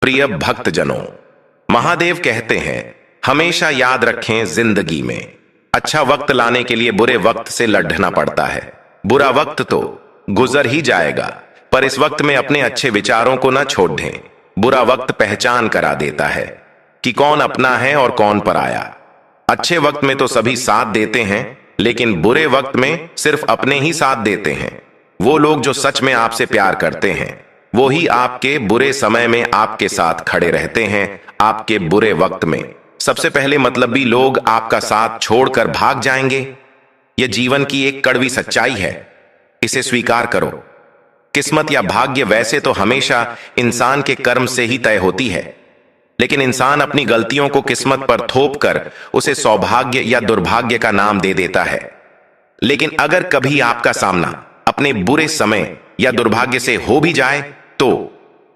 प्रिय भक्तजनों, महादेव कहते हैं हमेशा याद रखें जिंदगी में अच्छा वक्त लाने के लिए बुरे वक्त से लड़ना पड़ता है। बुरा वक्त तो गुजर ही जाएगा, पर इस वक्त में अपने अच्छे विचारों को न छोड़ दें। बुरा वक्त पहचान करा देता है कि कौन अपना है और कौन पराया। अच्छे वक्त में तो सभी साथ देते हैं, लेकिन बुरे वक्त में सिर्फ अपने ही साथ देते हैं। वो लोग जो सच में आपसे प्यार करते हैं वो ही आपके बुरे समय में आपके साथ खड़े रहते हैं। आपके बुरे वक्त में सबसे पहले मतलबी लोग आपका साथ छोड़कर भाग जाएंगे। यह जीवन की एक कड़वी सच्चाई है, इसे स्वीकार करो। किस्मत या भाग्य वैसे तो हमेशा इंसान के कर्म से ही तय होती है, लेकिन इंसान अपनी गलतियों को किस्मत पर थोप कर उसे सौभाग्य या दुर्भाग्य का नाम दे देता है। लेकिन अगर कभी आपका सामना अपने बुरे समय या दुर्भाग्य से हो भी जाए तो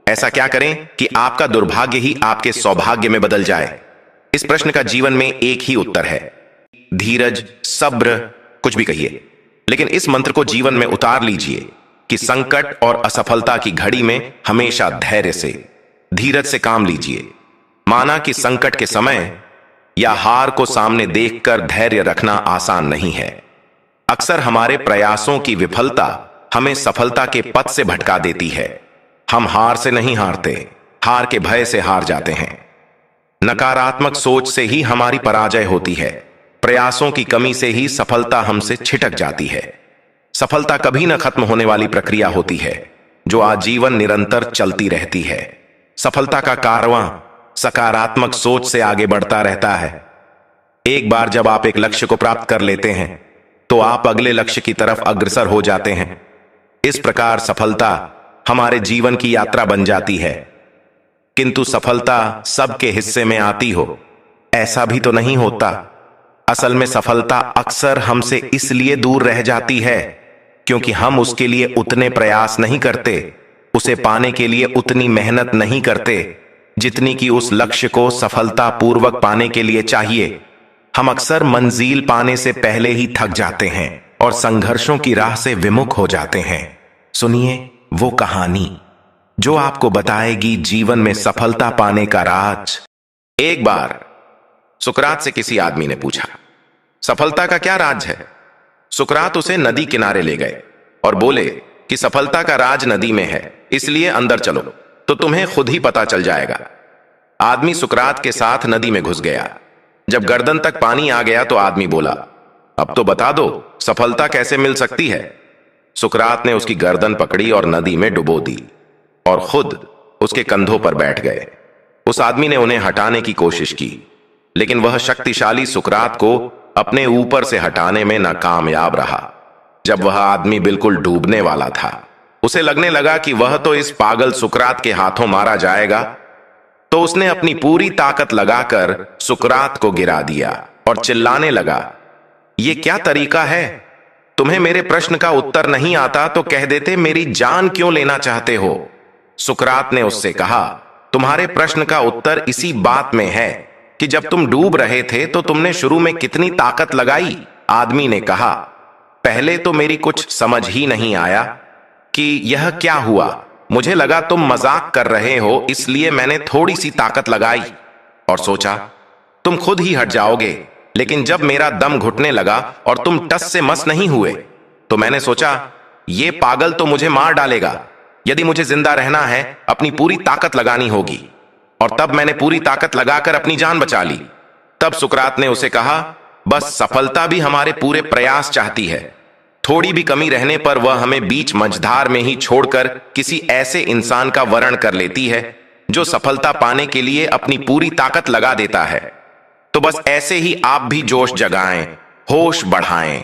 ऐसा क्या करें कि आपका दुर्भाग्य ही आपके सौभाग्य में बदल जाए। इस प्रश्न का जीवन में एक ही उत्तर है, धीरज, सब्र, कुछ भी कहिए, लेकिन इस मंत्र को जीवन में उतार लीजिए कि संकट और असफलता की घड़ी में हमेशा धैर्य से, धीरज से काम लीजिए। माना कि संकट के समय या हार को सामने देखकर धैर्य रखना आसान नहीं है। अक्सर हमारे प्रयासों की विफलता हमें सफलता के पथ से भटका देती है। हम हार से नहीं हारते, हार के भय से हार जाते हैं। नकारात्मक सोच से ही हमारी पराजय होती है। प्रयासों की कमी से ही सफलता हमसे छिटक जाती है। सफलता कभी न खत्म होने वाली प्रक्रिया होती है, जो आजीवन निरंतर चलती रहती है। सफलता का कारवां सकारात्मक सोच से आगे बढ़ता रहता है। एक बार जब आप एक लक्ष्य को प्राप्त कर लेते हैं तो आप अगले लक्ष्य की तरफ अग्रसर हो जाते हैं। इस प्रकार सफलता हमारे जीवन की यात्रा बन जाती है। किंतु सफलता सबके हिस्से में आती हो, ऐसा भी तो नहीं होता। असल में सफलता अक्सर हमसे इसलिए दूर रह जाती है क्योंकि हम उसके लिए उतने प्रयास नहीं करते, उसे पाने के लिए उतनी मेहनत नहीं करते जितनी कि उस लक्ष्य को सफलतापूर्वक पाने के लिए चाहिए। हम अक्सर मंजिल पाने से पहले ही थक जाते हैं और संघर्षों की राह से विमुख हो जाते हैं। सुनिए वो कहानी जो आपको बताएगी जीवन में सफलता पाने का राज। एक बार सुकरात से किसी आदमी ने पूछा, सफलता का क्या राज है? सुकरात उसे नदी किनारे ले गए और बोले कि सफलता का राज नदी में है, इसलिए अंदर चलो तो तुम्हें खुद ही पता चल जाएगा। आदमी सुकरात के साथ नदी में घुस गया। जब गर्दन तक पानी आ गया तो आदमी बोला, अब तो बता दो सफलता कैसे मिल सकती है? सुकरात ने उसकी गर्दन पकड़ी और नदी में डुबो दी और खुद उसके कंधों पर बैठ गए। उस आदमी ने उन्हें हटाने की कोशिश की, लेकिन वह शक्तिशाली सुकरात को अपने ऊपर से हटाने में नाकामयाब रहा। जब वह आदमी बिल्कुल डूबने वाला था, उसे लगने लगा कि वह तो इस पागल सुकरात के हाथों मारा जाएगा, तो उसने अपनी पूरी ताकत लगाकर सुकरात को गिरा दिया और चिल्लाने लगा, ये क्या तरीका है? तुम्हें मेरे प्रश्न का उत्तर नहीं आता तो कह देते मेरी जान क्यों लेना चाहते हो? सुकरात ने उससे कहा, तुम्हारे प्रश्न का उत्तर इसी बात में है कि जब तुम डूब रहे थे तो तुमने शुरू में कितनी ताकत लगाई। आदमी ने कहा, पहले तो मेरी कुछ समझ ही नहीं आया कि यह क्या हुआ। मुझे लगा तुम मजाक कर रहे हो, इसलिए मैंने थोड़ी सी ताकत लगाई और सोचा तुम खुद ही हट जाओगे। लेकिन जब मेरा दम घुटने लगा और तुम टस से मस नहीं हुए तो मैंने सोचा ये पागल तो मुझे मार डालेगा। यदि मुझे जिंदा रहना है अपनी पूरी ताकत लगानी होगी, और तब मैंने पूरी ताकत लगाकर अपनी जान बचा ली। तब सुकरात ने उसे कहा, बस सफलता भी हमारे पूरे प्रयास चाहती है। थोड़ी भी कमी रहने पर वह हमें बीच मझधार में ही छोड़कर किसी ऐसे इंसान का वरण कर लेती है जो सफलता पाने के लिए अपनी पूरी ताकत लगा देता है। तो बस ऐसे ही आप भी जोश जगाएं, होश बढ़ाएं,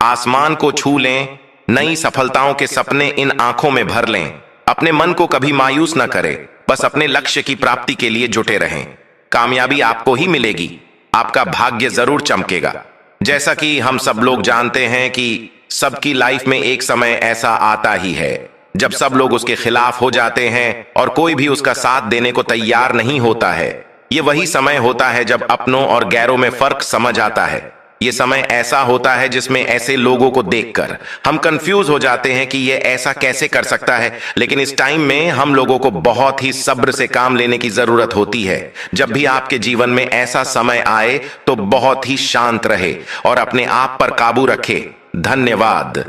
आसमान को छू लें, नई सफलताओं के सपने इन आंखों में भर लें। अपने मन को कभी मायूस न करें, बस अपने लक्ष्य की प्राप्ति के लिए जुटे रहें। कामयाबी आपको ही मिलेगी, आपका भाग्य जरूर चमकेगा। जैसा कि हम सब लोग जानते हैं कि सबकी लाइफ में एक समय ऐसा आता ही है जब सब लोग उसके खिलाफ हो जाते हैं और कोई भी उसका साथ देने को तैयार नहीं होता है। ये वही समय होता है जब अपनों और गैरों में फर्क समझ आता है। ये समय ऐसा होता है जिसमें ऐसे लोगों को देखकर हम कंफ्यूज हो जाते हैं कि ये ऐसा कैसे कर सकता है, लेकिन इस टाइम में हम लोगों को बहुत ही सब्र से काम लेने की जरूरत होती है। जब भी आपके जीवन में ऐसा समय आए तो बहुत ही शांत रहे और अपने आप पर काबू रखे। धन्यवाद।